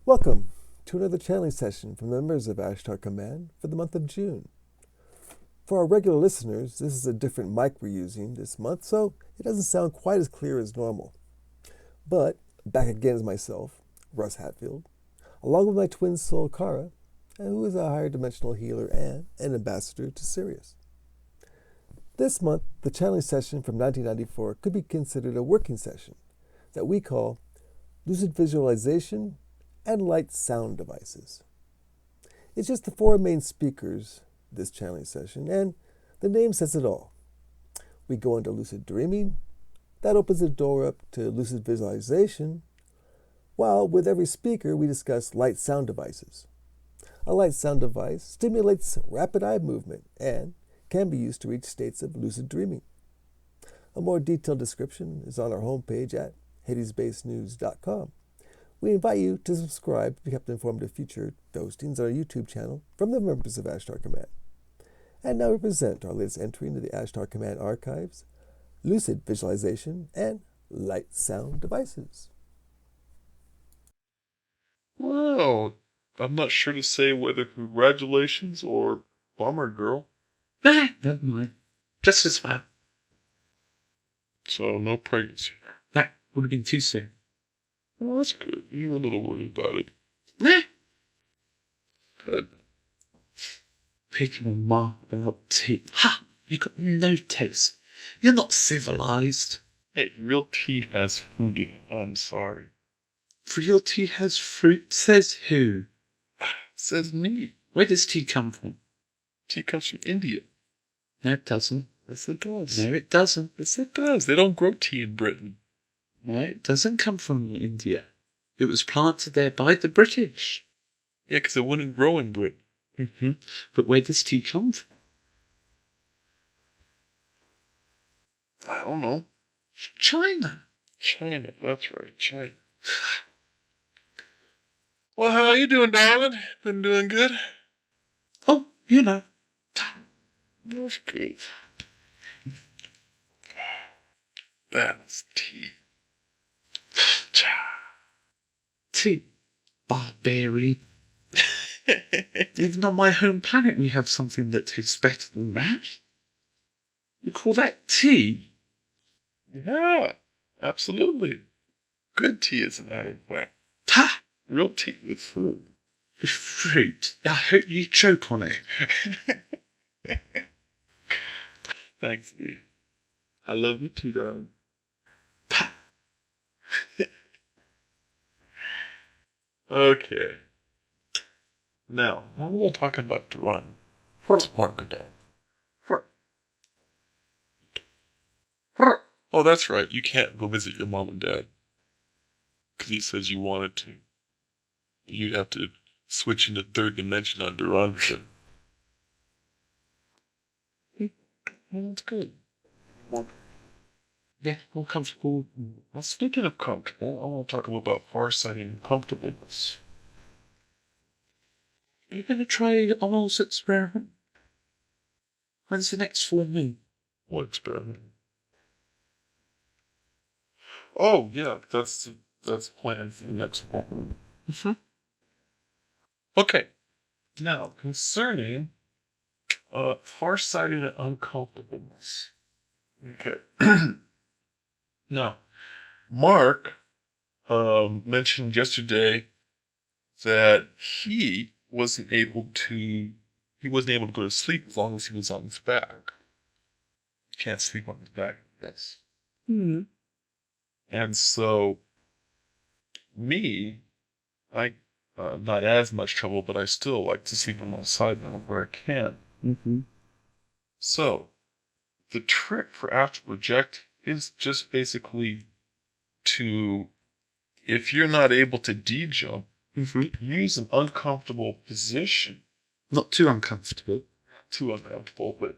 Welcome to another channeling session from the members of Ashtar Command for the month of June. For our regular listeners, this is a different mic we're using this month, so it doesn't sound quite as clear as normal. But back again is myself, Russ Hatfield, along with my twin soul, Kara, who is a higher dimensional healer and an ambassador to Sirius. This month, the channeling session from 1994 could be considered a working session that we call Lucid Visualization and Light Sound Devices. It's just the four main speakers this channeling session, and the name says it all. We go into lucid dreaming, that opens the door up to lucid visualization, while with every speaker we discuss light sound devices. A light sound device stimulates rapid eye movement and can be used to reach states of lucid dreaming. A more detailed description is on our homepage at HadesBaseNews.com. We invite you to subscribe to be kept informed of future postings on our YouTube channel from the members of Ashtar Command. And now we present our latest entry into the Ashtar Command archives, Lucid Visualization and Light Sound Devices. Well, I'm not sure to say whether congratulations or bummer, girl. Nah, never mind. Just as well. So, no pregnancy. That would have been too soon. Well, that's good. You're a little worried about it. Nah. But Picking a mark about tea. Ha! You got no taste. You're not civilized. hey, real tea has food in it. I'm sorry. Real tea has fruit, says who? Says me. Where does tea come from? Tea comes from India. No, it doesn't. Yes, it does. No, it doesn't. Yes, it does. They don't grow tea in Britain. No, it doesn't come from India. It was planted there by the British. Yeah, because it wouldn't grow in Britain. Mm-hmm. But where does tea come from? I don't know. China. China. That's right, China. Well, how you doing, darling? Been doing good? Oh, you know. That's good. That's tea. Tea. Barbarian. Even on my home planet we have something that tastes better than that. You call that tea? Yeah, absolutely. Good tea is an added way. Ha! Real tea with food. Fruit. I hope you choke on it. Thanks, dude. I love you too, darling. Pa. Okay. Now, we're talking about Duran. What's Mark Dad? Oh, that's right. You can't go visit your mom and dad. Because he says you wanted to. You'd have to switch into third dimension on Duran. That's good. Yeah, more comfortable. Well, speaking of comfortable, I want to talk about farsighting and comfortableness. Are you going to try Arnold's experiment? When's the next full moon? What experiment? Oh, yeah, that's planned for the next one. Mm-hmm. Okay. Now, concerning farsighted and uncomfortableness. Okay. Now, Mark mentioned yesterday that he wasn't able to go to sleep as long as he was on his back. He can't sleep on his back. Yes. And so, me, I not as much trouble, but I still like to sleep on my side where I can. Mm-hmm. So, the trick for astral project is just basically to, if you're not able to D-jump, use an uncomfortable position. Not too uncomfortable. Too uncomfortable, but,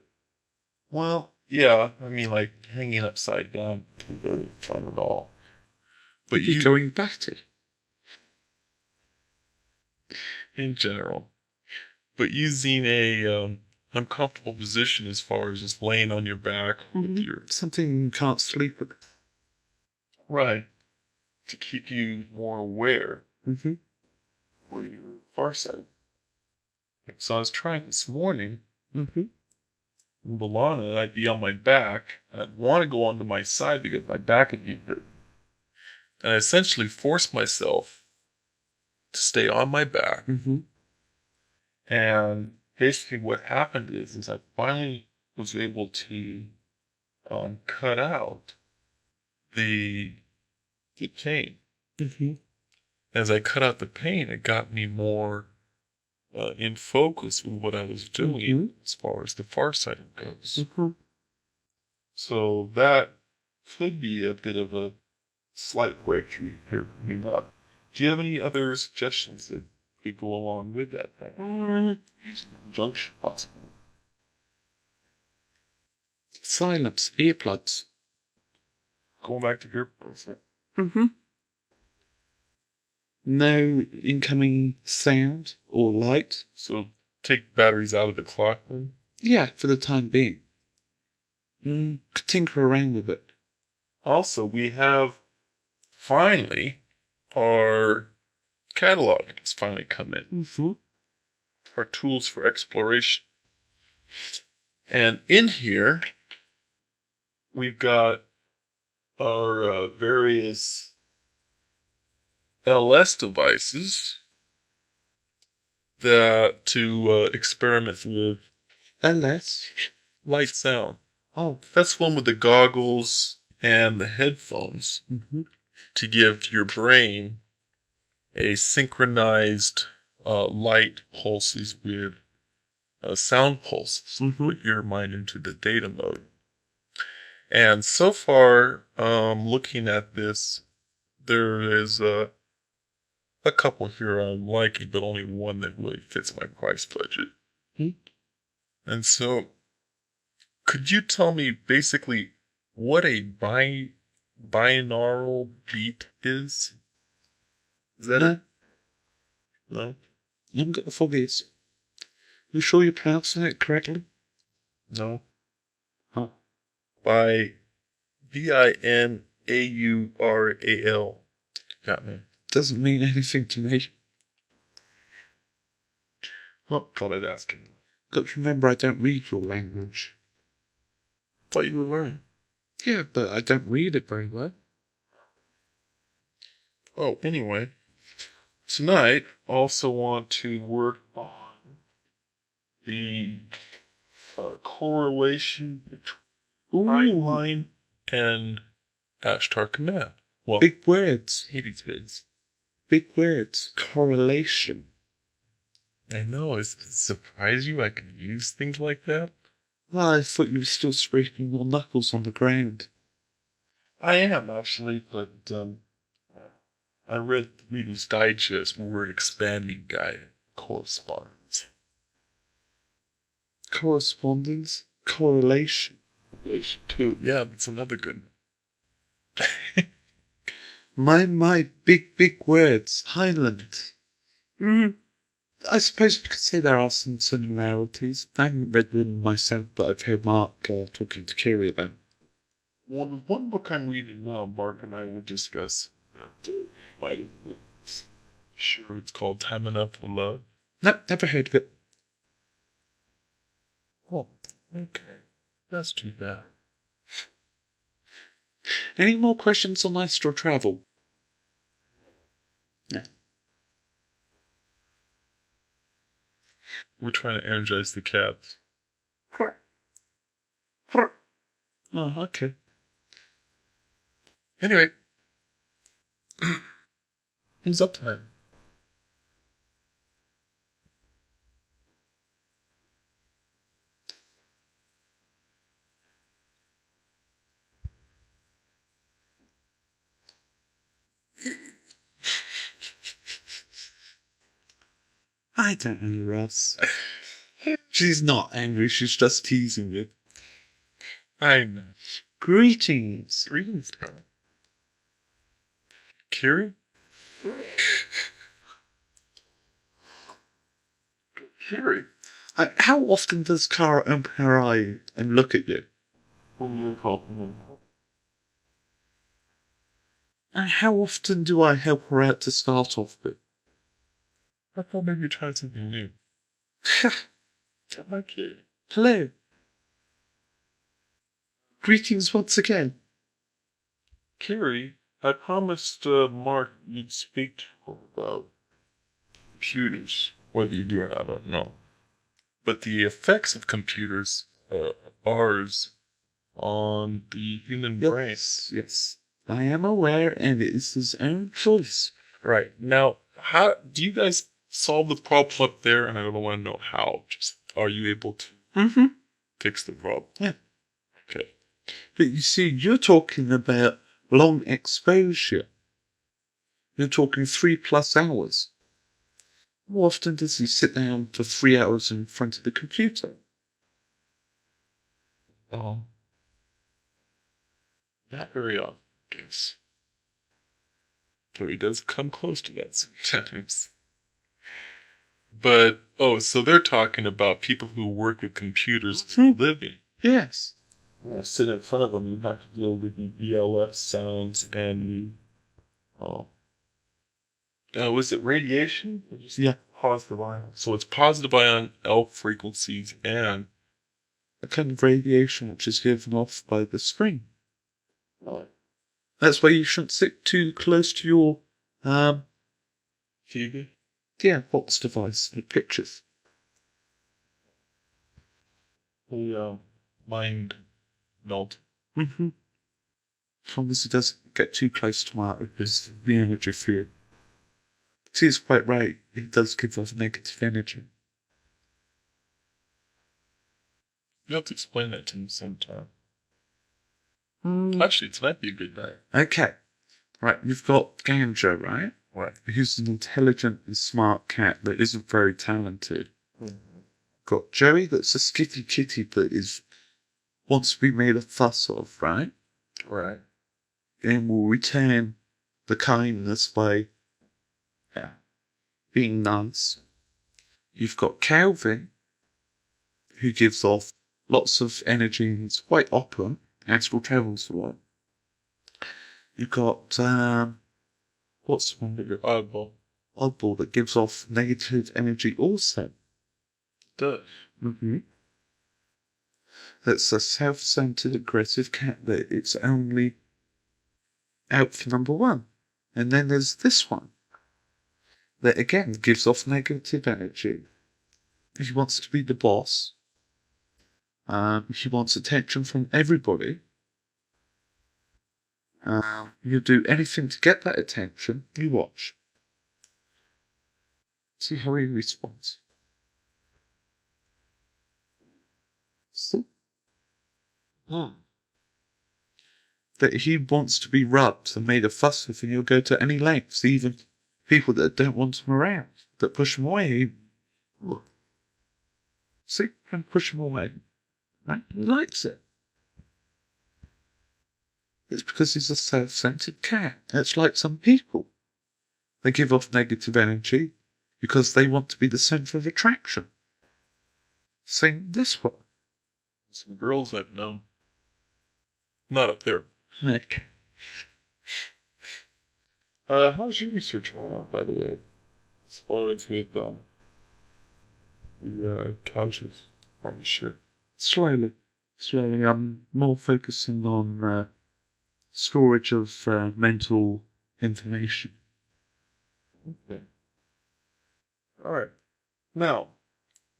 well, yeah, I mean, like, hanging upside down isn't very fun at all. But You're going batty. in general. But using a uncomfortable position as far as just laying on your back with your... Something you can't sleep with. Right. To keep you more aware. Mm-hmm. where you're farsighted. So I was trying this morning. Mm-hmm. In Bologna, I'd be on my back. I'd want to go onto my side because my back would be hurt. And I essentially forced myself to stay on my back. Mm-hmm. And basically what happened is I finally was able to cut out the pain. Mm-hmm. As I cut out the pain, it got me more in focus with what I was doing as far as the far side goes. Mm-hmm. So that could be a bit of a slight breakthrough here coming up. Do you have any other suggestions that could go along with that thing? Junction possible. Silence. Earplugs. Going back to earplugs. Mm-hmm. No incoming sound or light. So take batteries out of the clock then? Yeah, for the time being. Tinker around with it. Also, we have finally our catalog has finally come in. Mm-hmm. Our tools for exploration. And in here, we've got our various LS devices that to experiment with LS. light sound. Oh. That's one with the goggles and the headphones Mm-hmm. to give your brain a synchronized light pulses with sound pulses. Mm-hmm. Put your mind into the data mode. And so far, looking at this, there is a couple here I'm liking, but only one that really fits my price budget. And so, could you tell me basically what a binaural beat is? Is that it? No? You haven't got the foggiest. You sure you're pronouncing it correctly? No. Huh. By Binaural. Got me. Doesn't mean anything to me. Well, thought I'd ask him. Got to remember I don't read your language. Thought you would learn. Yeah, but I don't read it very well. Oh, anyway. Tonight, I also want to work on the correlation between timeline and Ashtar Command. Well, Big words. Hades vids. Big words. Correlation. I know. Does it surprise you I can use things like that? Well, I thought you were still scraping your knuckles on the ground. I am, actually, but I read the Reader's Digest word expanding guide correspondence. Correspondence? Correlation. Too. Yeah, that's another good one. My big words. Highland. I suppose you could say there are some similarities. I haven't read them myself, but I've heard Mark talking to Kiri about. Well, the one book I'm reading now, Mark and I will discuss. Sure, it's called Time Enough for Love. Nope, never heard of it. Oh, okay. That's too bad. Any more questions on astral travel? No. We're trying to energize the cats. Oh, okay. Anyway. It's up time. I don't know, Russ. She's not angry, she's just teasing you. I know. Greetings. Greetings, Carl. Kiri? Kiri? How often does Kara open her eye and look at you? How often do I help her out to start off with? I thought maybe you tried something new. Okay. Hello. Greetings once again. Carrie, I promised Mark you'd speak to her about computers. Whether you do or not, I don't know. But the effects of computers, ours, on the human brain. Yes. I am aware, and it is his own choice. Right. Now, how do you guys solve the problem up there? And I don't want to know how. Just, are you able to fix the problem? Yeah. Okay. But you see, you're talking about long exposure. You're talking 3+ hours. How often does he sit down for 3 hours in front of the computer? Oh. Not very often, I guess. But he does come close to that sometimes. But, so they're talking about people who work with computers for a living. Yes. When I sit in front of them, you have to deal with the ELF sounds and was it radiation? Yeah. Positive ion. So it's positive ion L frequencies and A kind of radiation which is given off by the screen. oh, That's why you shouldn't sit too close to your, TV. box device, the pictures. The mind melt. Mm-hmm. As long as it doesn't get too close to my because the energy field. See, it's quite right. It does give off negative energy. You have to explain that to me sometime. Mm. Actually, tonight be a good night. Okay. Right, you've got Ganja, right? Right. Who's an intelligent and smart cat that isn't very talented. Got Joey, that's a skitty kitty that wants to be made a fuss of, right? Right. And will return the kindness by being nice. You've got Calvin, who gives off lots of energy and is quite open, astral travels a lot. You've got, what's the one that you're Oddball. Oddball that gives off negative energy also. Does. Mm-hmm. That's a self-centered, aggressive cat that it's only out for number one. And then there's this one that again gives off negative energy. He wants to be the boss. He wants attention from everybody. He'll do anything to get that attention. You watch. See how he responds. See? That he wants to be rubbed and made a fuss with, and he'll go to any lengths, even people that don't want him around, that push him away. See? And push him away. Right? He likes it. It's because he's a self-centered cat. It's like some people. They give off negative energy because they want to be the center of attraction. Sing this one. Some girls I've known. Not up there. Nick. How's your research going on, by the way? As far as with the couches on the ship. Slowly. I'm more focusing on storage of mental information. Okay. Alright. Now,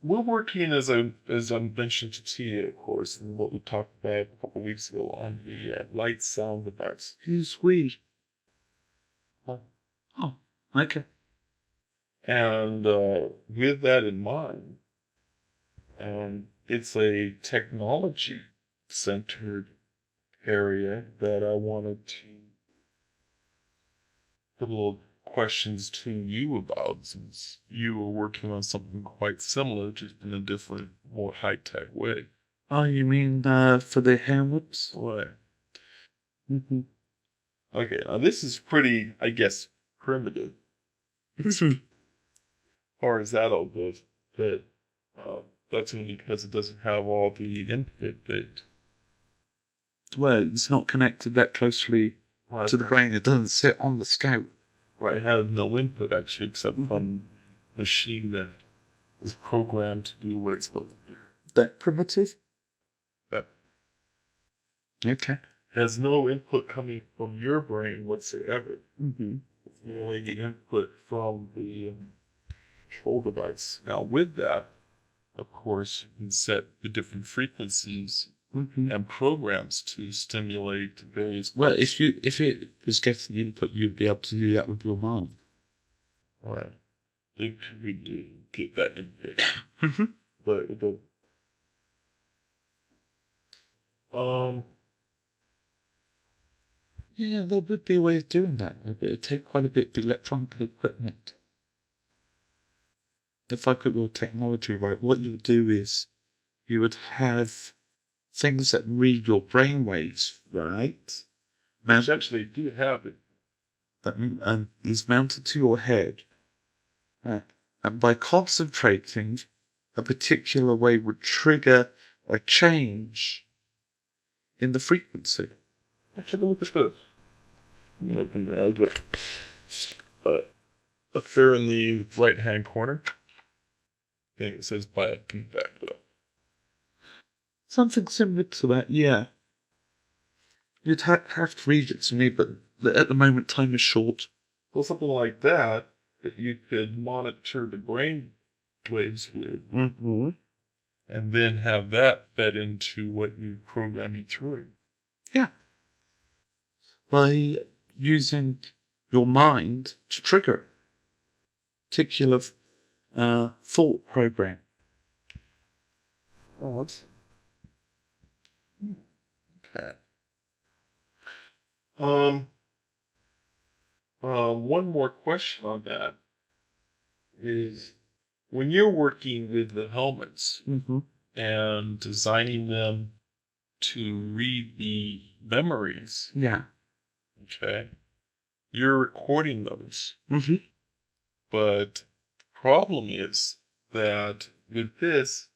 we're working, as I mentioned to Tia, of course, and what we talked about a couple weeks ago on the light sound device. Who's we? Oh, okay. And with that in mind, it's a technology-centered area that I wanted to put a little questions to you about, since you were working on something quite similar, just in a different, more high-tech way. Oh, you mean for the helmets? Right. Mm-hmm. Okay, now this is pretty, I guess, primitive. Or is that all good? But that's only because it doesn't have all the input that... Well, it's not connected that closely to the brain. It doesn't sit on the scalp. Right, it has no input, actually, except from machine that is programmed to do what it's supposed to do. That primitive? That Okay. has no input coming from your brain whatsoever. Mm-hmm. It's only the input from the control device. Now, with that, of course, you can set the different frequencies Mm-hmm. and programs to stimulate various. Well, if it was getting input, you'd be able to do that with your mind. Right. It could get that input, Mm-hmm. but it doesn't. Yeah, there would be a way of doing that. It would take quite a bit of electronic equipment. If I could build technology right, what you would do is you would have things that read your brainwaves, right? Which actually do have it. And is mounted to your head. And by concentrating, a particular way would trigger a change in the frequency. Actually, look at this. Up there in the right-hand corner, I think it says biofeedback. Something similar to that, yeah. You'd have to read it to me, but at the moment time is short. Well, something like that you could monitor the brain waves with, Mm-hmm. and then have that fed into what you programming through. Yeah. By using your mind to trigger a particular thought program. Odd. Okay. One more question on that is when you're working with the helmets Mm-hmm. and designing them to read the memories, Yeah. okay, you're recording those. Mm-hmm. But the problem is that with this,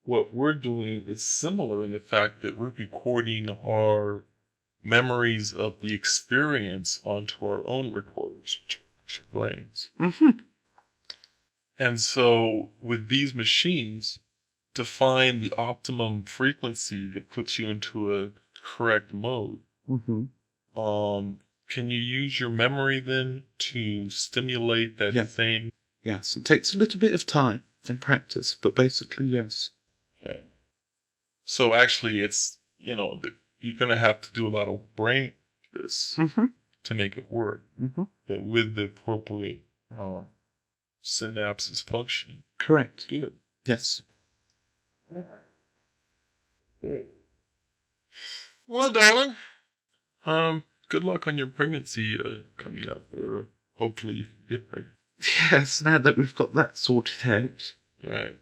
what we're doing is similar in the fact that we're recording our memories of the experience onto our own recorders, brains. Mm-hmm. And so with these machines, to find the optimum frequency that puts you into a correct mode, Mm-hmm. can you use your memory then to stimulate that same? Yes, it takes a little bit of time and practice, but basically, yes. Okay. So actually, it's, you're going to have to do a lot of brain practice Mm-hmm. to make it work. Mm-hmm. But with the appropriate synapses functioning. Correct. Good. Yes. Well, darling, good luck on your pregnancy coming up. Hopefully, you get pregnant. Yes, now that we've got that sorted out. Right.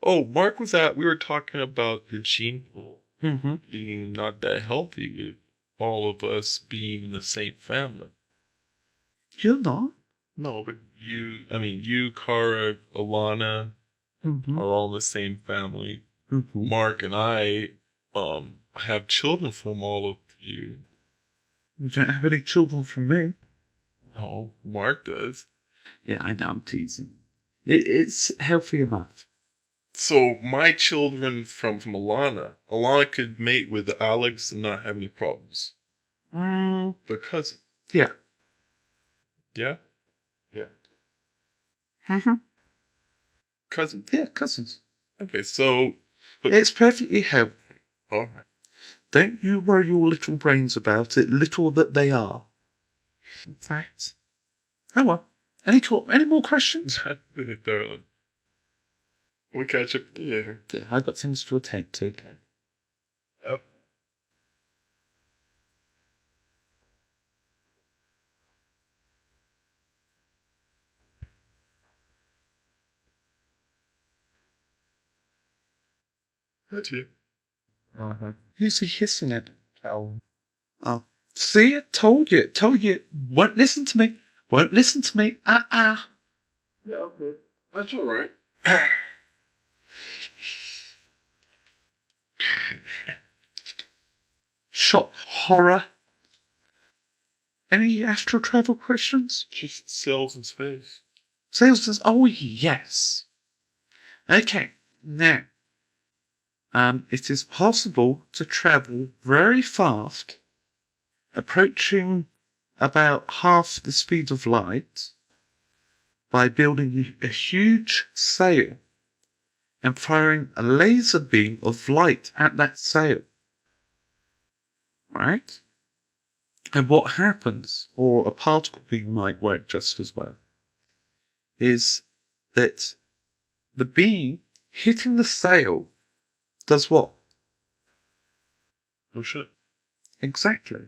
Oh, Mark was we were talking about the gene pool Mm-hmm. being not that healthy with all of us being in the same family. You're not? No, but you, Kara, Alana Mm-hmm. are all in the same family. Mm-hmm. Mark and I have children from all of you. You don't have any children from me. No, Mark does. Yeah, I know, I'm teasing. It's healthy enough. So my children from Alana could mate with Alex and not have any problems. Because Yeah. yeah, yeah, Mm-hmm. cousins. Yeah, cousins. Okay, so It's perfectly healthy. all right. Don't you worry your little brains about it, little that they are. In fact. Oh well. Any more questions? Darling. We catch up there. I've got things to attend to. Yep. That's you. Uh-huh. Who's he hissing at? Oh. See it? Told you. Won't listen to me. Yeah, okay. That's all right. Shot horror. Any astral travel questions? Just cells in space. Sails says, oh yes. Okay, now, it is possible to travel very fast, approaching about half the speed of light, by building a huge sail and firing a laser beam of light at that sail. Right? And what happens, or a particle beam might work just as well, is that the beam hitting the sail does what? Oh shit. Exactly.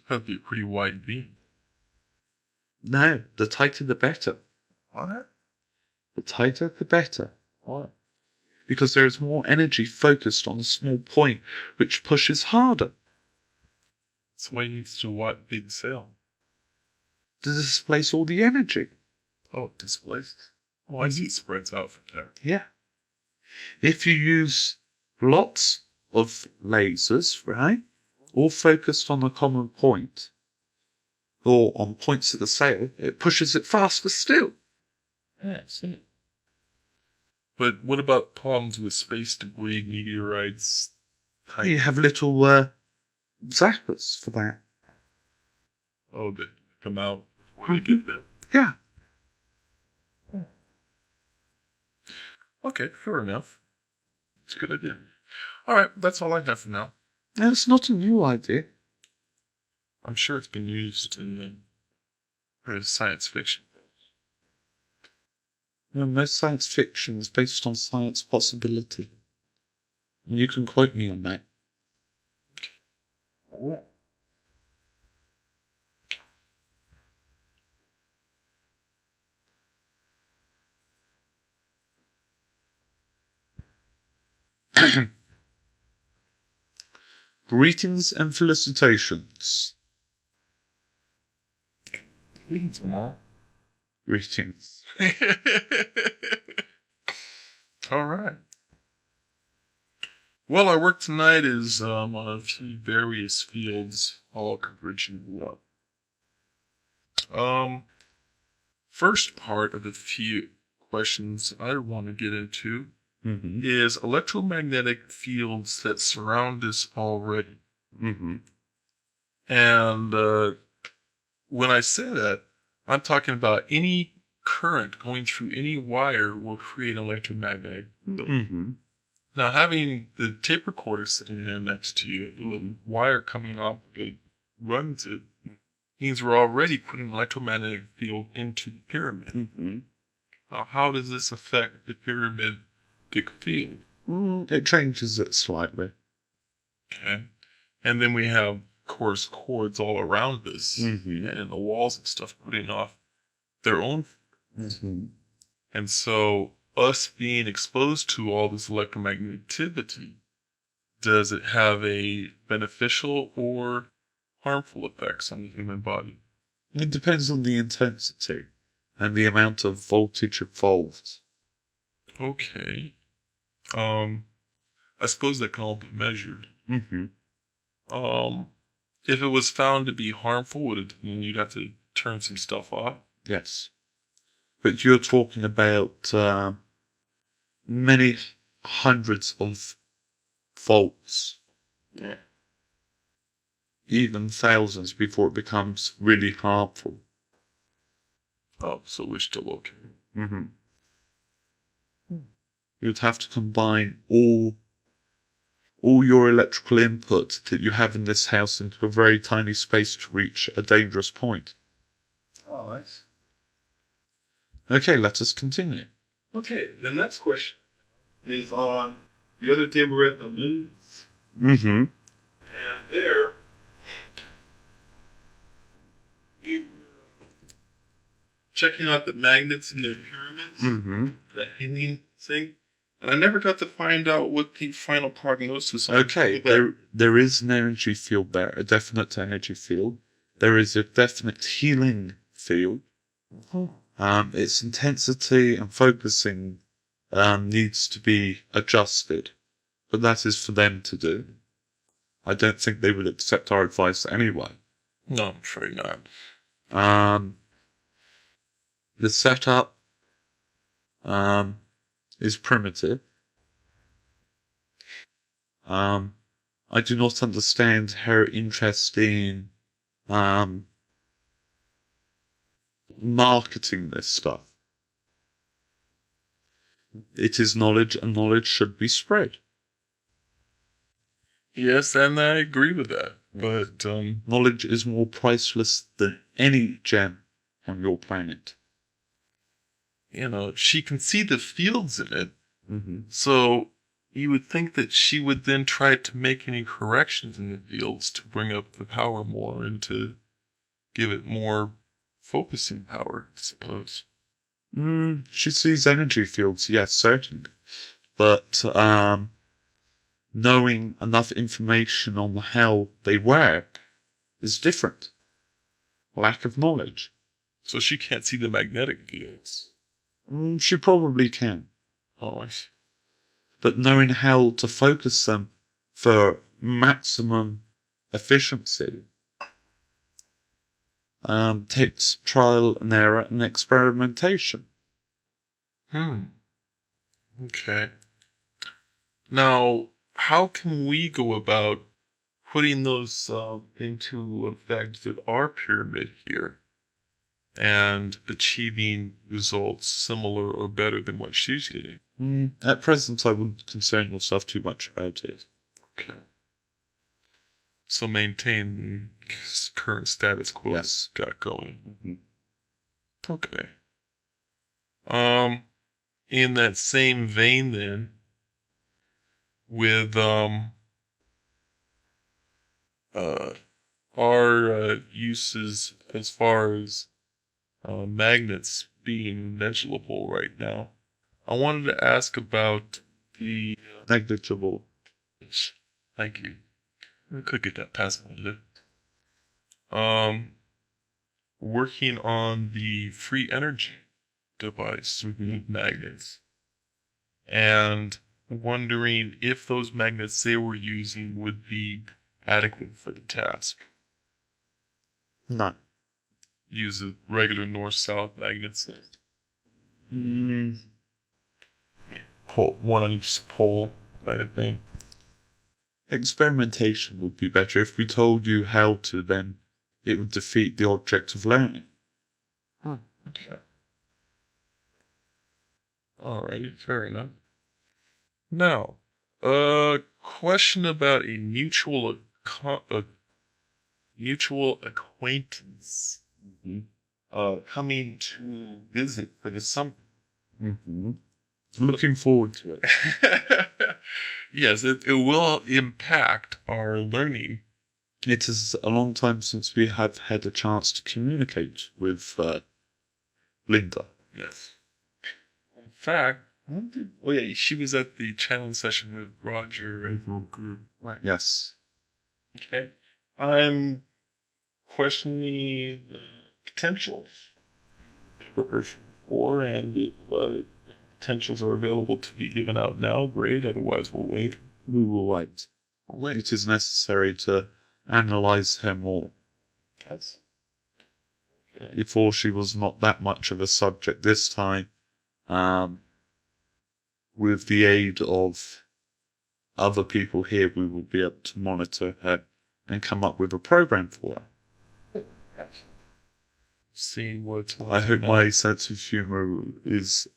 That'd be a pretty wide beam. No, the tighter the better. What? The tighter the better. What? Because there is more energy focused on a small point, which pushes harder. That's why you need to wide big sail. To displace all the energy. Oh, displaced. Oh, I see it spreads out from there. Yeah. If you use lots of lasers, right, all focused on a common point, or on points of the sail, it pushes it faster still. Yeah, I see it. But what about problems with space debris, meteorites? You have little zappers for that. Oh, they come out before they get there. Yeah. Okay, fair enough. It's a good idea. Alright, that's all I have for now. Now, it's not a new idea. I'm sure it's been used in science fiction. Most science fiction is based on science possibility. And you can quote me on that. Greetings and felicitations. Greetings. Alright. Well, our work tonight is on a few various fields, all converging one. First part of the few questions I want to get into is electromagnetic fields that surround us already. And when I say that, I'm talking about any current going through any wire will create an electromagnetic field. Now, having the tape recorder sitting there next to you, the wire coming off it runs it, means we're already putting an electromagnetic field into the pyramid. Now, how does this affect the pyramid field? It changes it slightly. Okay. And then we have, of course, cords all around us and the walls and stuff putting off their own. And so us being exposed to all this electromagnetivity, does it have a beneficial or harmful effects on the human body? It depends on the intensity and the amount of voltage involved. Okay. I suppose that can all be measured. If it was found to be harmful, you'd have to turn some stuff off? Yes. But you're talking about many hundreds of volts. Yeah. Even thousands before it becomes really harmful. Oh, so we're still okay. You'd have to combine all your electrical input that you have in this house into a very tiny space to reach a dangerous point. Oh, nice. Okay, let us continue. Okay, the next question is on the other day we were at the moon. Mm-hmm. And there, we were checking out the magnets in the pyramids, Mm-hmm. the hanging thing, and I never got to find out what the final prognosis on Okay, there is an energy field there, a definite energy field. There is a definite healing field. Its intensity and focusing needs to be adjusted, but that is for them to do. I don't think they would accept our advice anyway. No, I'm afraid not. The setup is primitive. I do not understand her interest in marketing this stuff. It is knowledge, and knowledge should be spread. Yes, and I agree with that. But knowledge is more priceless than any gem on your planet. She can see the fields in it. Mm-hmm. So you would think that she would then try to make any corrections in the fields to bring up the power more and to give it more focusing power, I suppose. She sees energy fields, yes, certainly. But knowing enough information on how they work is different. Lack of knowledge. So she can't see the magnetic fields. She probably can. Oh, I see. But knowing how to focus them for maximum efficiency takes trial and error and experimentation. Okay. Now, how can we go about putting those into effect with our pyramid here and achieving results similar or better than what she's getting? At present, I wouldn't concern yourself too much about it. Okay. So maintain current status quo. Yes. Got going. Mm-hmm. Okay. In that same vein then, with our uses as far as magnets being negligible right now, I wanted to ask about the negligible. Thank you. I could get that past my lip. Working on the free energy device with magnets, and wondering if those magnets they were using would be adequate for the task. No. Use a regular north-south magnets. Pull one on each pole, kind of thing. Experimentation would be better. If we told you how to, then it would defeat the object of learning. Okay. Alright, fair enough. Now, a question about a mutual acquaintance coming to visit for the summer. Looking forward to it. Yes, it will impact our learning. It is a long time since we have had a chance to communicate with Linda. Yes. In fact, she was at the challenge session with Roger and group. Right. Yes. Okay. I'm questioning the potential for version 4, and if potentials are available to be given out now, great. Otherwise, we'll wait. We will wait. It is necessary to analyze her more. Yes. Okay. Before she was not that much of a subject this time. With the aid of other people here, we will be able to monitor her and come up with a program for her. Seeing what I hope my sense of humor is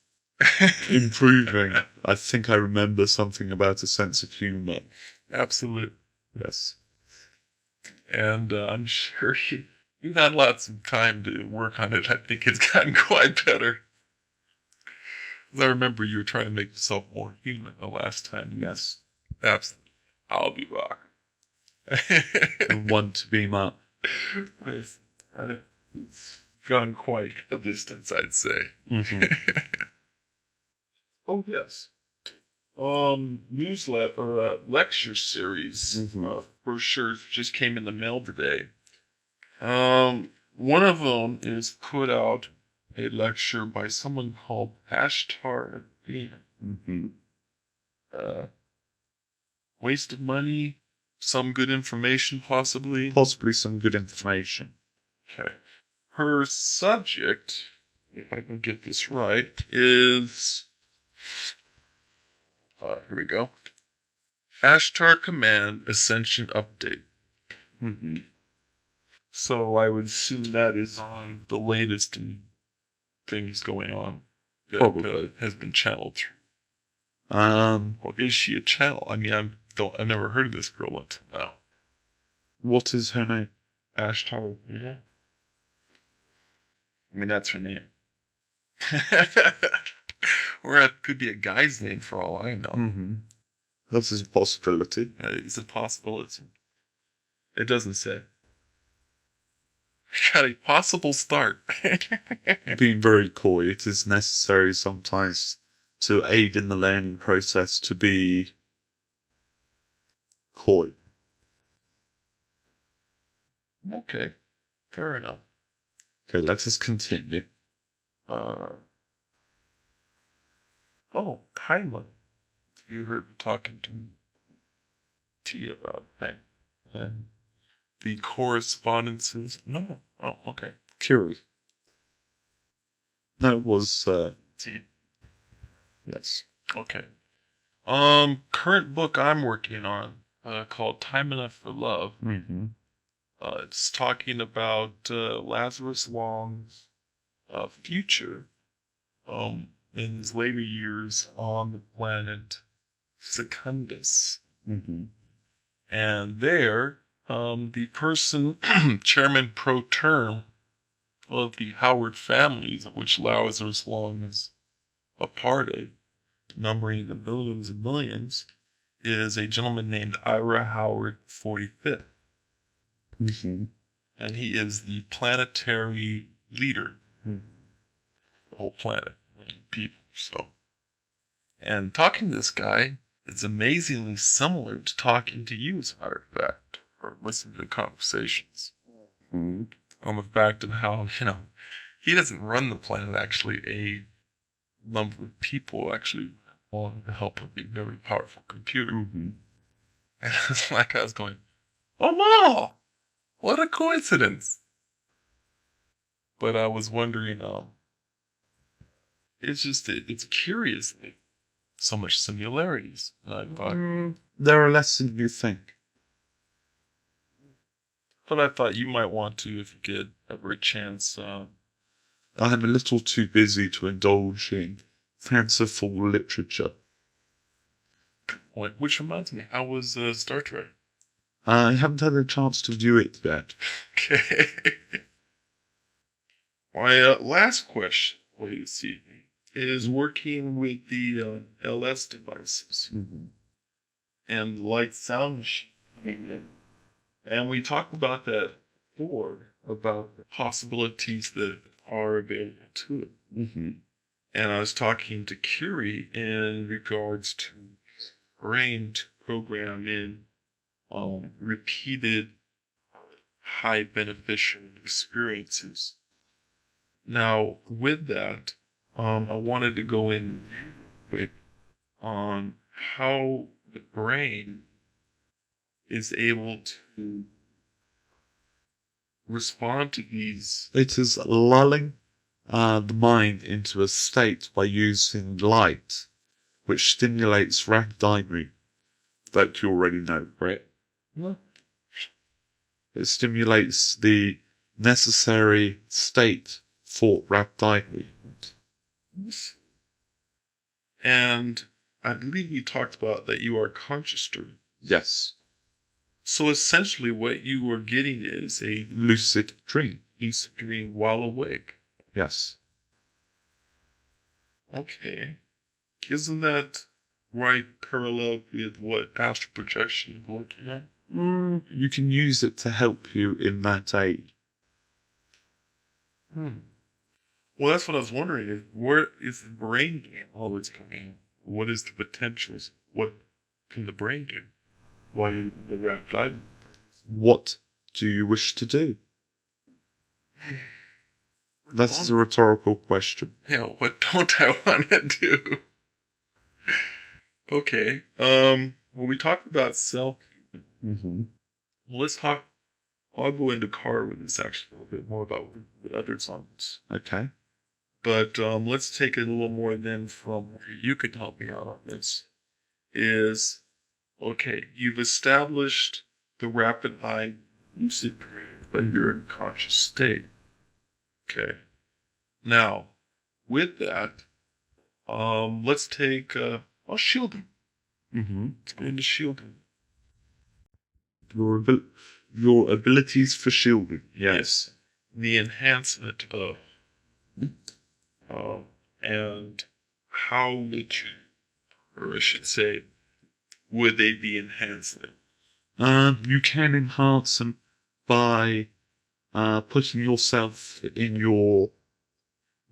improving. I think I remember something about a sense of humor. Absolutely. Yes. And I'm sure you've had lots of time to work on it. I think it's gotten quite better. I remember you were trying to make yourself more human the last time. Yes. Absolutely. I'll be back. And one to beam up. It's gone quite a distance, I'd say. Mm-hmm. Oh, yes. Newsletter, lecture series, brochures just came in the mail today. One of them is put out a lecture by someone called Ashtar Command. Waste of money, some good information, possibly. Possibly some good information. Okay. Her subject if I can get this right, is here we go. Ashtar Command Ascension Update. Mm-hmm. So I would assume that is on the latest things going on that Probably. has been channeled through. Um, Or is she a channel? I mean, I've never heard of this girl until now. what is her name? Ashtar. Yeah. I mean, that's her name. Or it could be a guy's name for all I know. Mm-hmm. That's a possibility. It's a possibility. It doesn't say. Got a possible start. Being very coy, it is necessary sometimes to aid in the learning process to be coy. Okay, fair enough. Okay, let us continue. Oh, Kyla. You heard me talking to you about that. And the correspondences. No. Oh, okay. Curie. No, it was, See. yes. Okay. Current book I'm working on, called Time Enough for Love. Mm-hmm. It's talking about Lazarus Long's future in his later years on the planet Secundus. Mm-hmm. And there, the person, chairman pro term of the Howard families, of which Lazarus Long is a part of, numbering in the millions and millions, is a gentleman named Ira Howard 45th. Mm-hmm. And he is the planetary leader. The whole planet. And people. So. And talking to this guy is amazingly similar to talking to you, as a matter of fact. Or listening to the conversations. Mm-hmm. On the fact of how, he doesn't run the planet, actually. A number of people actually want to help with a very powerful computer. Mm-hmm. And it's like I was going, oh no! What a coincidence! But I was wondering, it's curious. So much similarities. And I thought, There are less than you think. but I thought you might want to, if you get ever a chance. I am a little too busy to indulge in fanciful literature. Which reminds me, how was Star Trek? I haven't had a chance to view it yet. Okay. My last question for you this evening is working with the LS devices Mm-hmm. and light sound machine. And we talked about that before, about the possibilities that are available to it. Mm-hmm. And I was talking to Curie in regards to brain to program in repeated high beneficial experiences. Now, with that, I wanted to go in quick on how the brain is able to respond to these. It is lulling the mind into a state by using light, which stimulates rapid eye movement that you already know, right? What? It stimulates the necessary state for rapid eye movement. And I believe you talked about that you are conscious dream. Yes. So essentially what you are getting is a Lucid dream. lucid dream while awake. Yes. Okay. Isn't that right parallel with what astral projection is looking at? You can use it to help you in that aid. Well, that's what I was wondering. Is where is the brain doing all this coming? What is the potentials? What can the brain do? Why the rapid eye? What do you wish to do? That's a rhetorical question. Yeah, what don't I want to do? Okay. When we talked about self, Mm-hmm. let's talk. I'll go into car with this actually a little bit more about what others on this. Okay. But let's take it a little more then from where you can help me out on this. Is, okay, you've established the rapid eye lucid dream, but you're in conscious state. Okay. Now, with that, let's take shielding. Let's go into shielding. Your abilities for shielding. Yes. The enhancement of. And how would you, or I should say, would they be enhanced? You can enhance them by putting yourself in your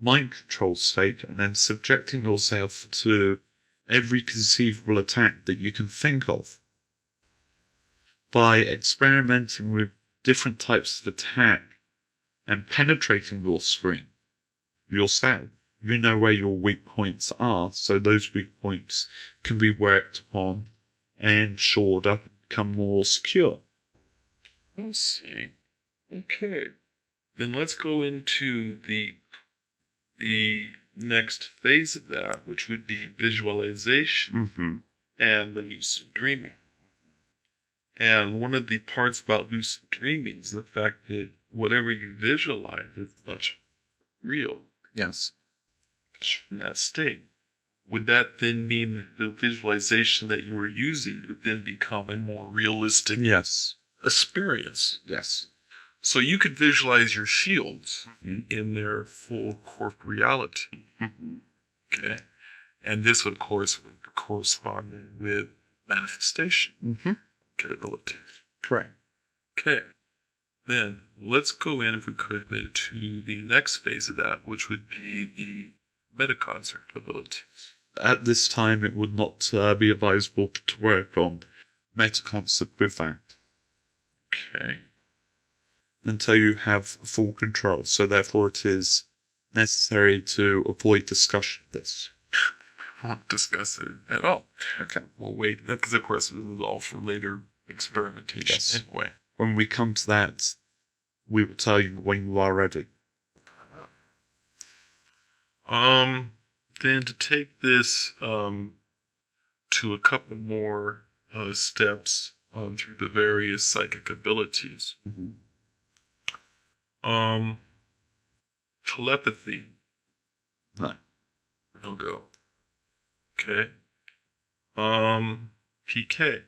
mind control state and then subjecting yourself to every conceivable attack that you can think of. By experimenting with different types of attack and penetrating your screen yourself, you know where your weak points are, so those weak points can be worked upon and shored up and become more secure. Let's see. Okay. Then let's go into the next phase of that, which would be visualization and the lucid dreaming. And one of the parts about lucid dreaming is the fact that whatever you visualize is much real. Yes. In that state. Would that then mean that the visualization that you were using would then become a more realistic experience? Yes. So you could visualize your shields in their full corp reality. Okay. And this, of course, would correspond with manifestation capability. Correct. Okay. Then let's go in, if we could, to the next phase of that, which would be the metaconcert abilities. At this time, it would not be advisable to work on metaconcert with that. Okay. Until you have full control, so therefore it is necessary to avoid discussion of this. We won't discuss it at all. Okay. We'll wait, because of course this is all for later experimentation anyway. When we come to that, we will tell you when you are ready. Then to take this to a couple more steps through the various psychic abilities. Telepathy. No. No go. Okay. PK.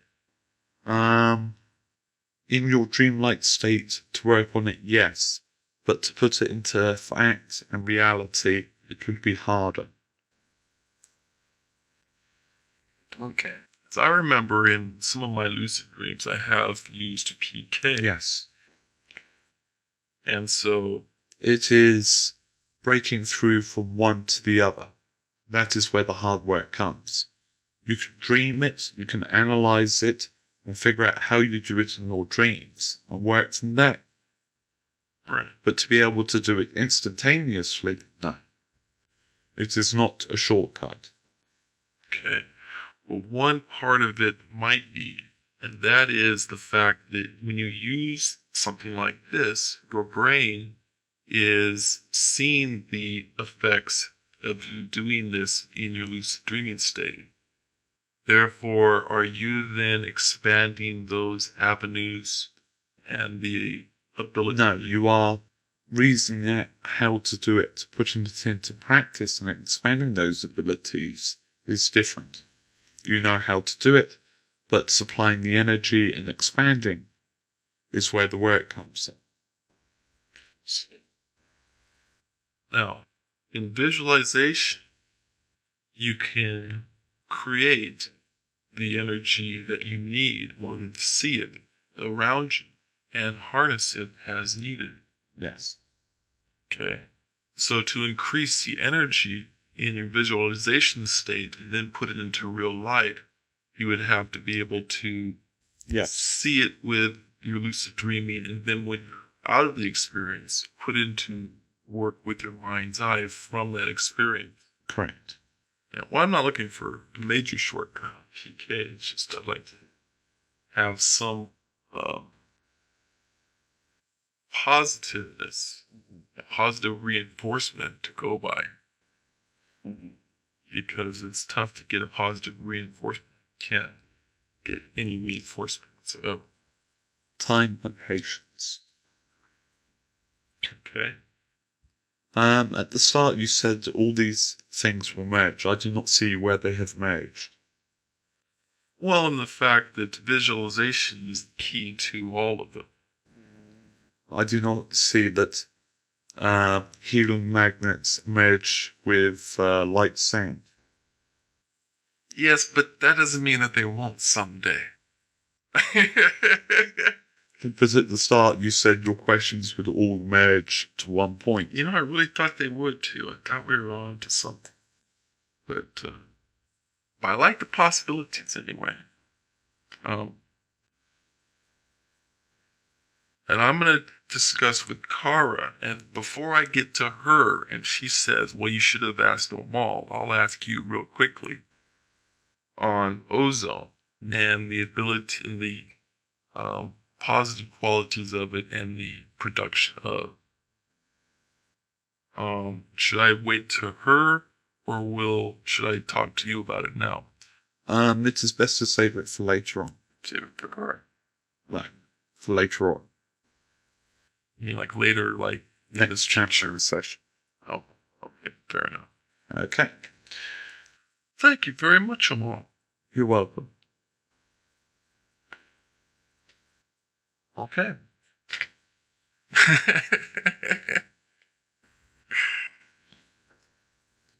In your dreamlike state, to work on it, yes. But to put it into fact and reality, it would be harder. Okay. As I remember, in some of my lucid dreams, I have used PK. Yes. And so it is breaking through from one to the other. That is where the hard work comes. You can dream it, you can analyze it, and figure out how you do it in your dreams, and work from there. Right. But to be able to do it instantaneously, no. It is not a shortcut. Okay. Well, one part of it might be, and that is the fact that when you use something like this, your brain is seeing the effects of you doing this in your lucid dreaming state. Therefore, are you then expanding those avenues and the ability? No, you are reasoning out how to do it, putting it into practice and expanding those abilities is different. You know how to do it, but supplying the energy and expanding is where the work comes in. Now, in visualization, you can create the energy that you need or see it around you and harness it as needed. Yes. Okay. So to increase the energy in your visualization state and then put it into real light, you would have to be able to see it with your lucid dreaming, and then when you're out of the experience, put into work with your mind's eye from that experience. Correct. Now, well, I'm not looking for a major shortcut PK. It's just I'd like to have some positiveness positive reinforcement to go by. Because it's tough to get a positive reinforcement. You can't get any reinforcement. So, Time and patience. okay. At the start you said all these things were merged. I do not see where they have merged. Well, and the fact that visualization is key to all of them. I do not see that helium magnets merge with light sound. Yes, but that doesn't mean that they won't someday. Because at the start you said your questions would all merge to one point. You know, I really thought they would too. I thought we were on to something. But I like the possibilities anyway. And I'm going to discuss with Kara, and before I get to her and she says, well, you should have asked them all, I'll ask you real quickly on ozone and the ability, the positive qualities of it and the production of. Should I wait to her or should I talk to you about it now? It is best to save it for later on. Save it for her. Like, for later on. You mean like later, like Next chapter session. Oh, okay, fair enough. Okay. Thank you very much, Amal. You're welcome. Okay.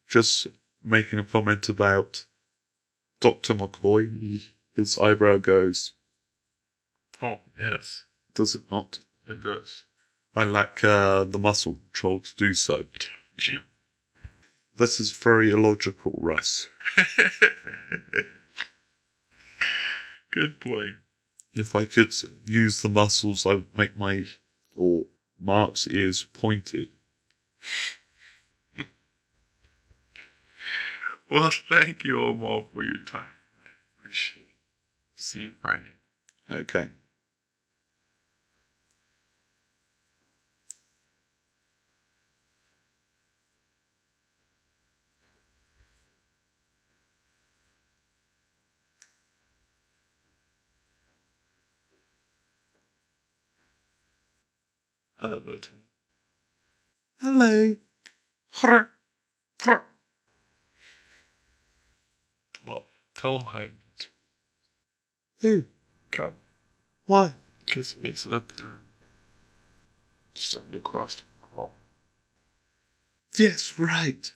Just making a comment about Dr. McCoy. His eyebrow goes. Oh, yes. Does it not? It does. I lack the muscle control to do so. Yeah. This is very illogical, Russ. Good point. If I could use the muscles, I would make Mark's ears pointed. Well, thank you, Amal, for your time. Appreciate it. See you Friday. Okay. Hello. Hello. Well, tell him hi. Who? Come. Why? Because it makes it up there. Starting across the hall. Yes, right.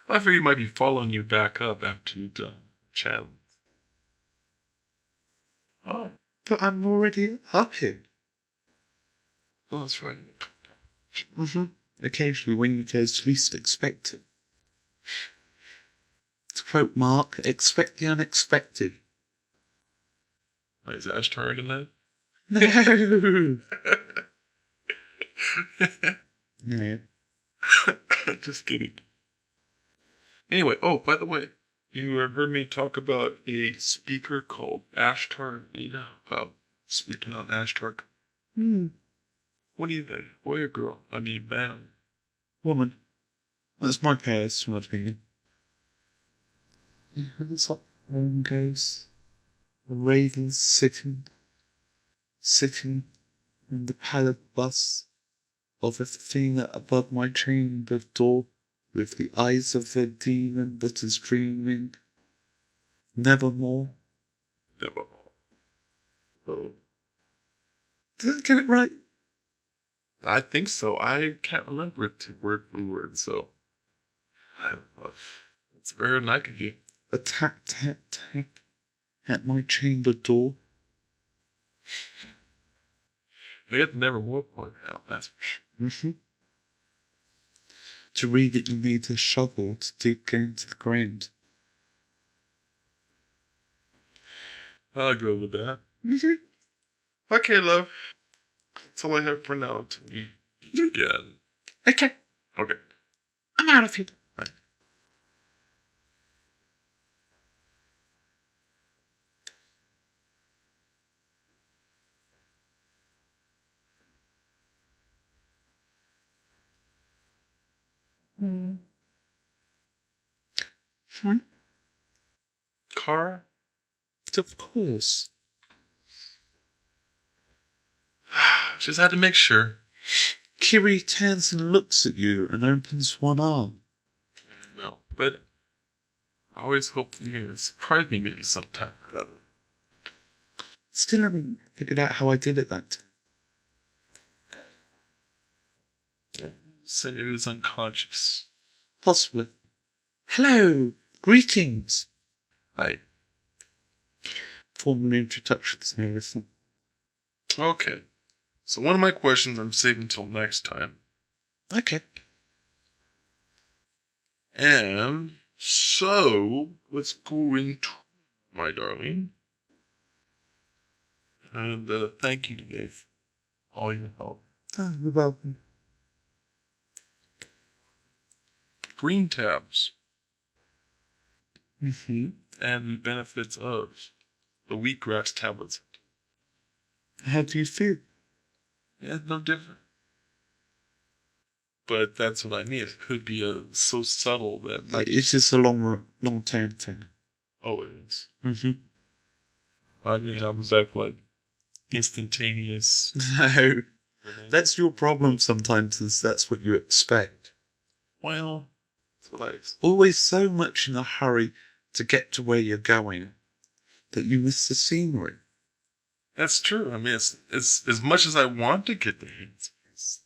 I figured he might be following you back up after you've done chatting. Oh, But I'm already up here. oh, that's right. Mm-hmm. Occasionally when you guys least expect it. To quote Mark, expect the unexpected. Wait, is Ashtar in that? No. No. Just kidding. Anyway, oh, by the way, you heard me talk about a speaker called Ashtar, about speaking on Ashtar. What do you think? Boy or girl? I mean, man. Woman. That's my personal opinion. It's like one goes. The ravens sitting in the pallid bus of a thing above my chamber door, with the eyes of a demon that is dreaming. Nevermore. Never. Oh. Did I get it right? I think so. I can't remember it word for word, so. It's better than I could do. A tap, tap, tap at my chamber door. We get the Nevermore point now, that's for sure. Mm-hmm. To read it, you need a shovel to dig into the ground. I'll go with that. Mm-hmm. Okay, love. That's all I have for now. Again. Okay, Okay. I'm out of here. Kara? Of course. Just had to make sure. Kiri turns and looks at you and opens one arm. No, but I always hope you surprise me maybe sometime. Still haven't figured out how I did it that time. Say it was unconscious. Possibly. Hello. Greetings. Hi. Formal introductions and everything. Okay. So one of my questions I'm saving until next time. Okay. And so, let's go into, my darling. And thank you, Dave, for all your help. Oh, you're welcome. Green tabs Mm-hmm. and the benefits of the wheatgrass tablets. How do you feel? Yeah, no different. But that's what I need. It could be so subtle that... Like, it's just a long-term thing. Oh, it is. Mm-hmm. I mean, I was like, instantaneous. No. That's your problem sometimes, is that's what you expect. Well, it's what I... Always so much in a hurry to get to where you're going that you miss the scenery. That's true. I mean, it's as much as I want to get there. It's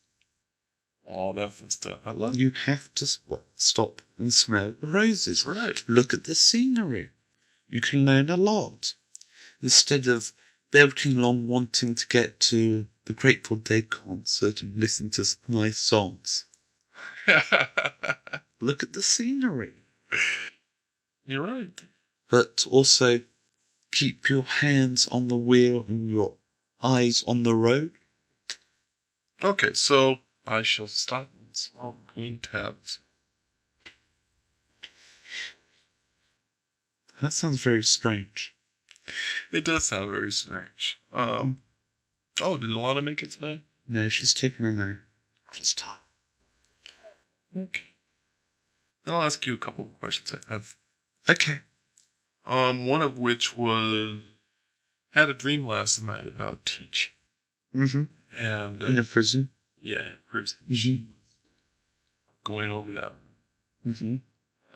all that fun stuff. I love it. You have to stop and smell the roses. Right. Look at the scenery. You can learn a lot. Instead of belting along wanting to get to the Grateful Dead concert and listen to some nice songs. Look at the scenery. You're right. But also keep your hands on the wheel and your eyes on the road. Okay, so I shall stop and small green tabs. That sounds very strange. It does sound very strange. Oh, did Alana make it today? No, she's taking a nap. It's time. Okay. Then I'll ask you a couple of questions I have. Okay. One of which was, had a dream last night about teaching. Mm-hmm. And, In a prison. yeah, prison. Mm-hmm. Going over that. Mm-hmm.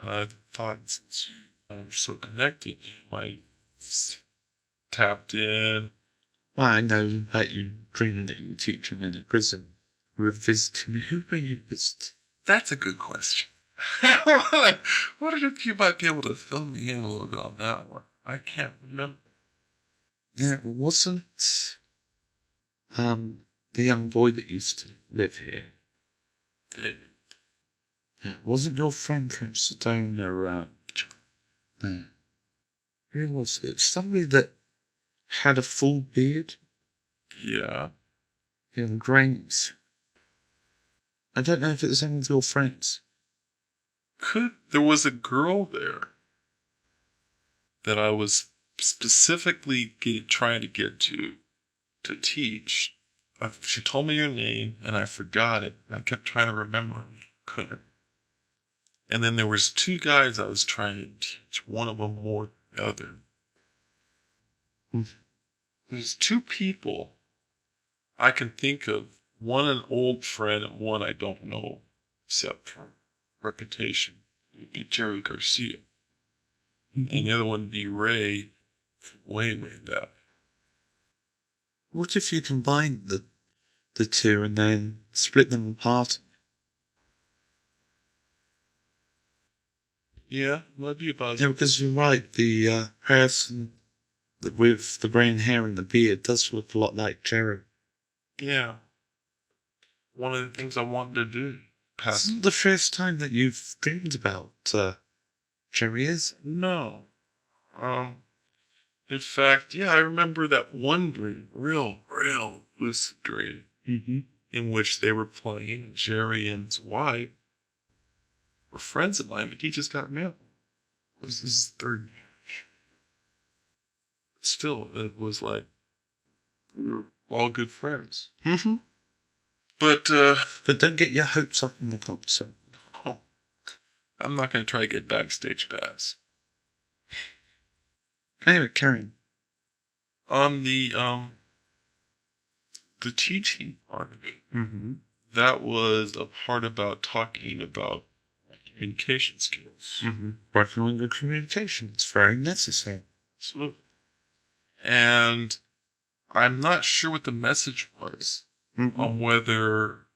I thought, since I'm so connected, you might tapped in. Well, I know that you dreamed that you were teaching in a prison. You were visiting. Who were you visiting? That's a good question. What if you might be able to fill me in a little bit on that one? I can't remember. Yeah, it wasn't the young boy that used to live here. It wasn't your friend from Sedona. No. Who was it? Somebody that had a full beard. Yeah. In grains. I don't know if it was any of your friends. There was a girl there that I was specifically trying to get to teach. She told me her name and I forgot it. I kept trying to remember and couldn't. And then there was two guys I was trying to teach, one of them more than the other. There's two people I can think of, one an old friend and one I don't know, except for reputation. It would be Jerry Garcia. And the other one would be Ray, way back. What if you combine the two and then split them apart? Yeah, that'd be about Yeah, because you're right, the person with the grey hair and the beard does look a lot like Jerry. Yeah. One of the things I wanted to do. This isn't the first time that you've dreamed about Jerry, is it? No. In fact, yeah, I remember that one dream, real lucid dream, in which they were playing. Jerry and his wife were friends of mine, but he just got married. This is his third marriage. Still, it was like, we were all good friends. Mm-hmm. But don't get your hopes up in the concert. Oh, I'm not going to try to get backstage pass. Anyway, carry on. On the teaching part of it, Mm-hmm. that was a part about talking about communication skills. Mm-hmm. Working on your communication. It's very necessary. Absolutely. And I'm not sure what the message was on whether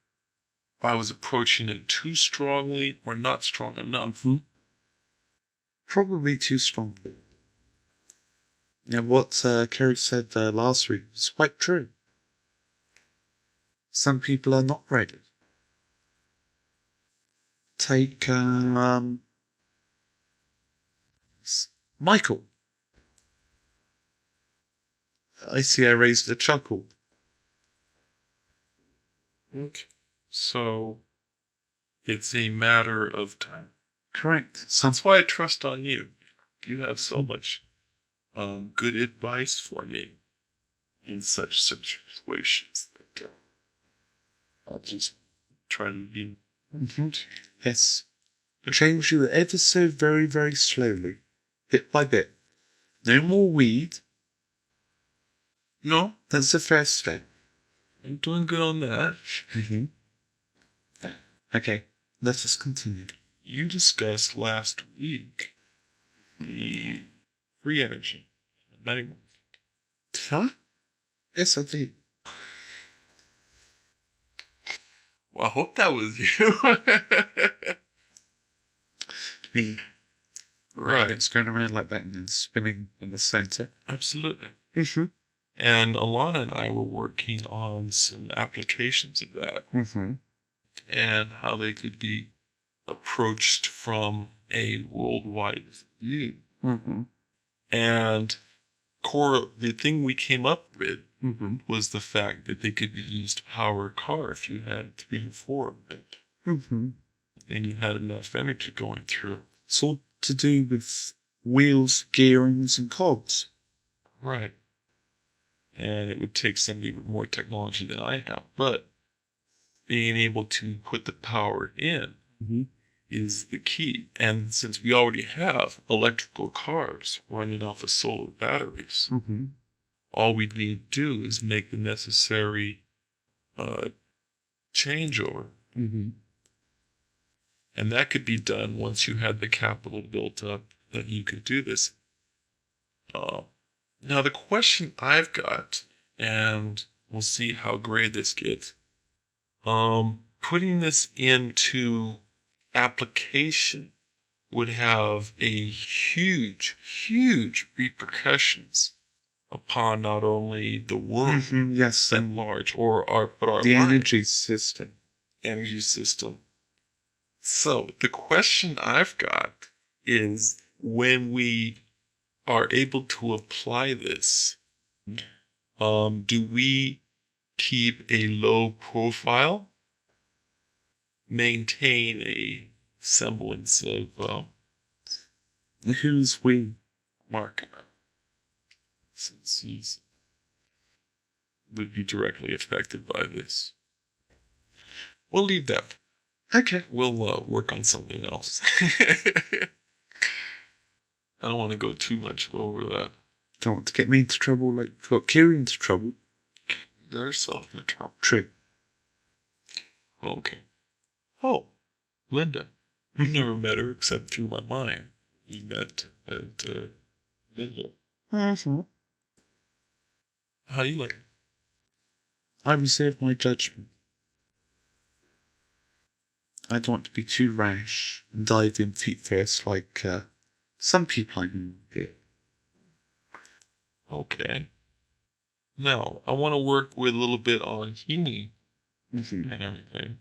I was approaching it too strongly or not strong enough. Probably too strongly. Now, what Kerry said last week was quite true. Some people are not ready. Take Michael. I see I raised a chuckle. Okay. So it's a matter of time. Correct. That's why I trust on you. You have so much good advice for me in such situations. I'll just try to be. Yes. Change you ever so very, very slowly. Bit by bit. No more weed. No, That's the first step. I'm doing good on that. Okay, let us continue. You discussed last week the free energy. Huh? Yes, I did. Well, I hope that was you. Me. Right. It's going around like that and then spinning in the center. Absolutely. Mm-hmm. And Alana and I were working on some applications of that Mm-hmm. and how they could be approached from a worldwide view. Mm-hmm. And the thing we came up with Mm-hmm. was the fact that they could be used to power a car if you had 3 or 4 of them. Mm-hmm. And you had enough energy going through. It's all to do with wheels, gearings, and cogs. Right. And it would take somebody with more technology than I have. But being able to put the power in is the key. And since we already have electrical cars running off of solar batteries, Mm-hmm. all we need to do is make the necessary changeover. Mm-hmm. And that could be done once you had the capital built up that you could do this. Now, the question I've got, and we'll see how gray this gets, putting this into application would have a huge, huge repercussions upon not only the world Yes, at large, but our the mind, energy system. energy system. So the question I've got is, when we are able to apply this, do we keep a low profile, maintain a semblance of Who's we? Mark, since he would be directly affected by this? We'll leave that. Okay. We'll work on something else. I don't want to go too much over that. Don't want to get me into trouble like you got Kiri into trouble. Get yourself in trouble. True. Okay. Oh, Linda. You never met her except through my mind. You met at Linda. Mm-hmm. How you like? I reserve my judgment. I don't want to be too rash and dive in feet first like some people I know do. Okay. Now, I want to work with a little bit on healing Mm-hmm. and everything.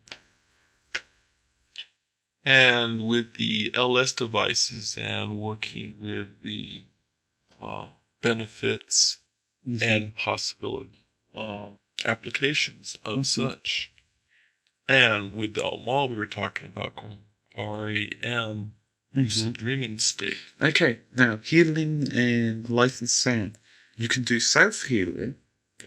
And with the LS devices and working with the benefits and possibility applications of such. And with the mall we were talking about going REM, lucid dreaming state. Okay, now healing and life and sound. You can do self-healing,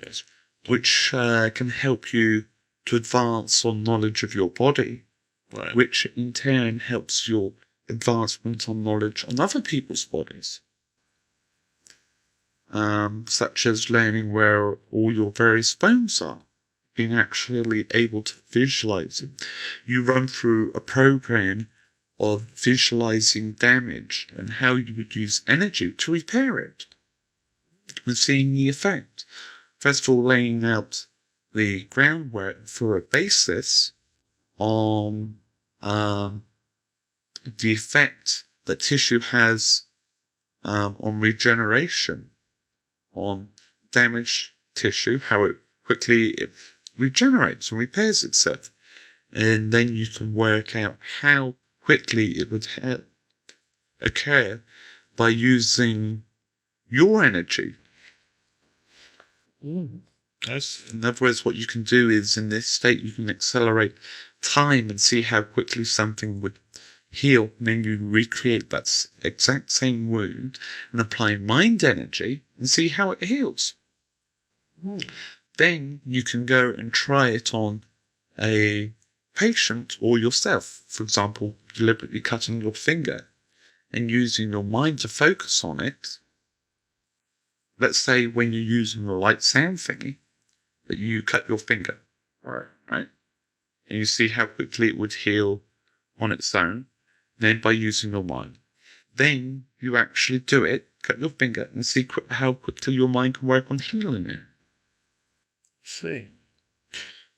Yes. which can help you to advance on knowledge of your body, Right. which in turn helps your advancement on knowledge on other people's bodies. Such as learning where all your various bones are, being actually able to visualize it. You run through a program of visualizing damage and how you would use energy to repair it, and seeing the effect. First of all, laying out the groundwork for a basis on the effect that tissue has on regeneration, on damaged tissue, how it quickly regenerates and repairs itself. And then you can work out how quickly it would occur by using your energy. In other words, what you can do is, in this state, you can accelerate time and see how quickly something would heal. And then you recreate that exact same wound and apply mind energy and see how it heals. Then you can go and try it on a patient or yourself. For example, deliberately cutting your finger and using your mind to focus on it. Let's say when you're using a light sound thingy, that you cut your finger, right? And you see how quickly it would heal on its own, then by using your mind. Then you actually do it, cut your finger, and see how quickly your mind can work on healing it. See.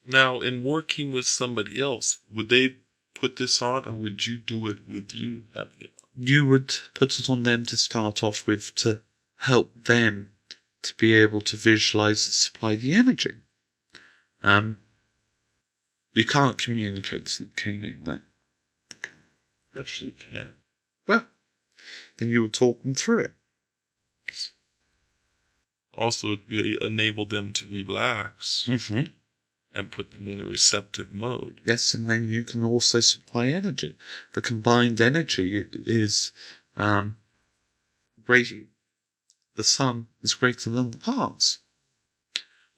Now, in working with somebody else, would they put this on, or would you do it with you? You would put it on them to start off with, to help them to be able to visualize and supply the energy. You can't communicate, can you? No. Yes, you can. Well, then you would talk them through it. Also, it would enable them to relax and put them in a receptive mode. Yes, and then you can also supply energy. The combined energy is great. The sum is greater than the parts.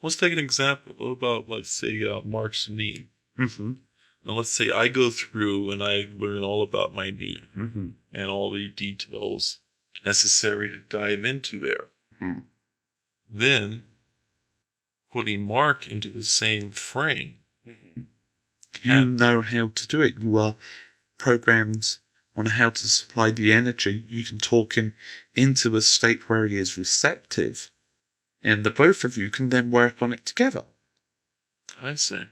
Let's take an example about, let's say, Mark's knee. Now, let's say I go through and I learn all about my knee and all the details necessary to dive into there. Then, putting Mark into the same frame. You know how to do it. You are programmed on how to supply the energy. You can talk him into a state where he is receptive, and the both of you can then work on it together. I see.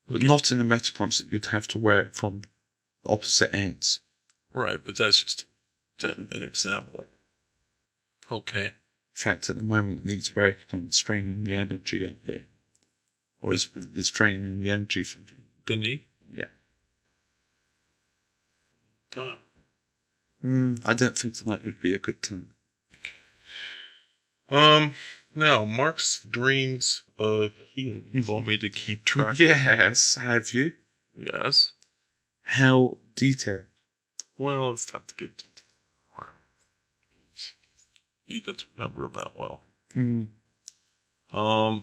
But not in a metaconcept. You'd have to work from opposite ends. Right, but that's just an example. Okay. In fact, at the moment, it needs work on straining the energy up there. Or is draining the energy from the knee? Yeah. Done. I don't think that would be a good time. Now, Mark's dreams of healing. You want me to keep track? Yes, have you? Yes. How detailed? Well, it's not to get detailed. He doesn't remember that well.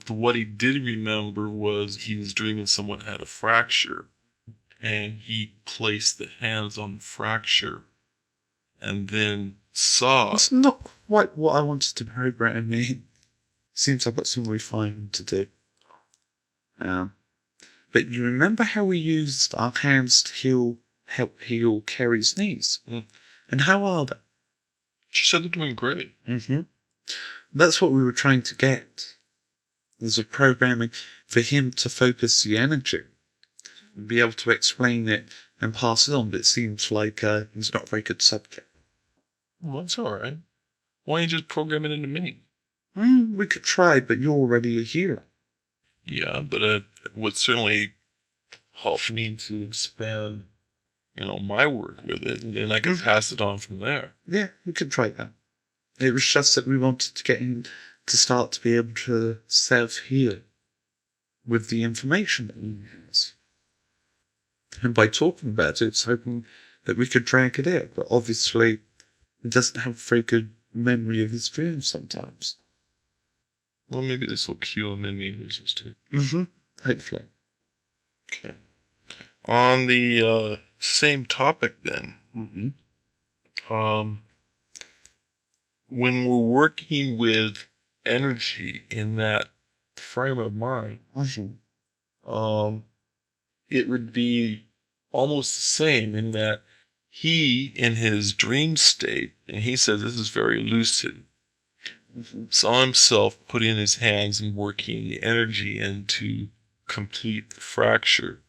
What he did remember was he was dreaming someone had a fracture, and he placed the hands on the fracture, and then saw. It's not quite what I wanted to program me. Seems I've got some refining to do. But you remember how we used our hands to help heal Kerry's knees? And how are they? She said they're doing great. That's what we were trying to get. There's a programming for him to focus the energy and be able to explain it and pass it on, but it seems like he's not a very good subject. Well, that's alright. Why don't you just program it into me? We could try, but you're already a healer. Yeah, but it would certainly help me to expand, my work with it, and then I can pass it on from there. Yeah, we could try that. It was just that we wanted to get him to start to be able to self-heal with the information that he has. And by talking about it, it's hoping that we could drag it out. But obviously, he doesn't have a very good memory of his dreams sometimes. Well, maybe this will cue him in the English too. Hopefully. Okay. On the same topic then, Mm-hmm. When we're working with energy in that frame of mind, it would be almost the same in that he, in his dream state, and he says this is very lucid, saw himself putting his hands and working the energy in to complete the fracture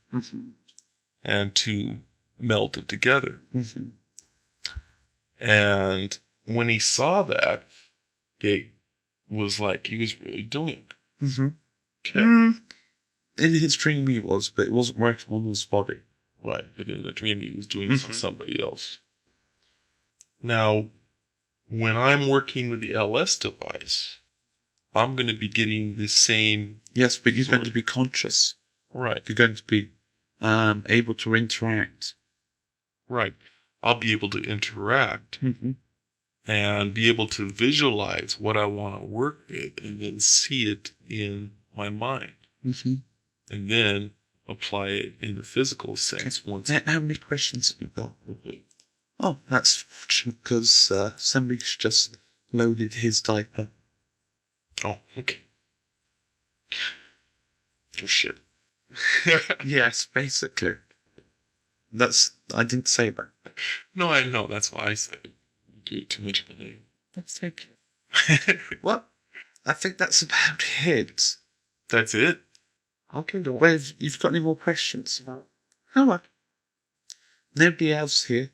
and to melt it together. And when he saw that, it was like he was really doing it. Okay. In his dream he was, but it wasn't working on his body. Right, but in the dream he was doing it for somebody else. Now, when I'm working with the LS device, I'm going to be getting the same... Yes, but you're going to be conscious. Right. You're going to be able to interact. Right. I'll be able to interact and be able to visualize what I want to work with and then see it in my mind. And then apply it in the physical sense. Once. How many questions have you got? Oh, that's fortunate because somebody's just loaded his diaper. Oh, okay. Oh, shit. Yes, basically. I didn't say that. No, I know. That's why I said it. You do too much of a name. That's okay. What? I think that's about it. That's it? Okay, well, you've got any more questions? Oh, well. Nobody else here,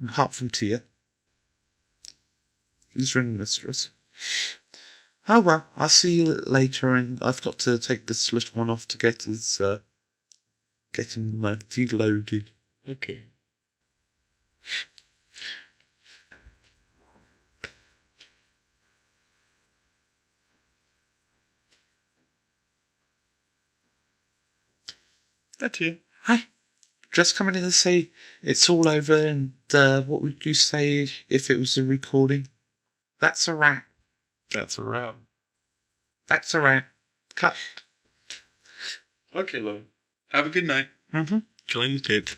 apart from Tia. Who's ring mistress? Oh, well, I'll see you later, and I've got to take this little one off to get his, get him deloaded. Okay. That's it. Hi. Just coming in to say it's all over, and what would you say if it was a recording? That's a wrap. That's a wrap. That's a wrap. Cut. Okay, love. Have a good night. Killing the tape.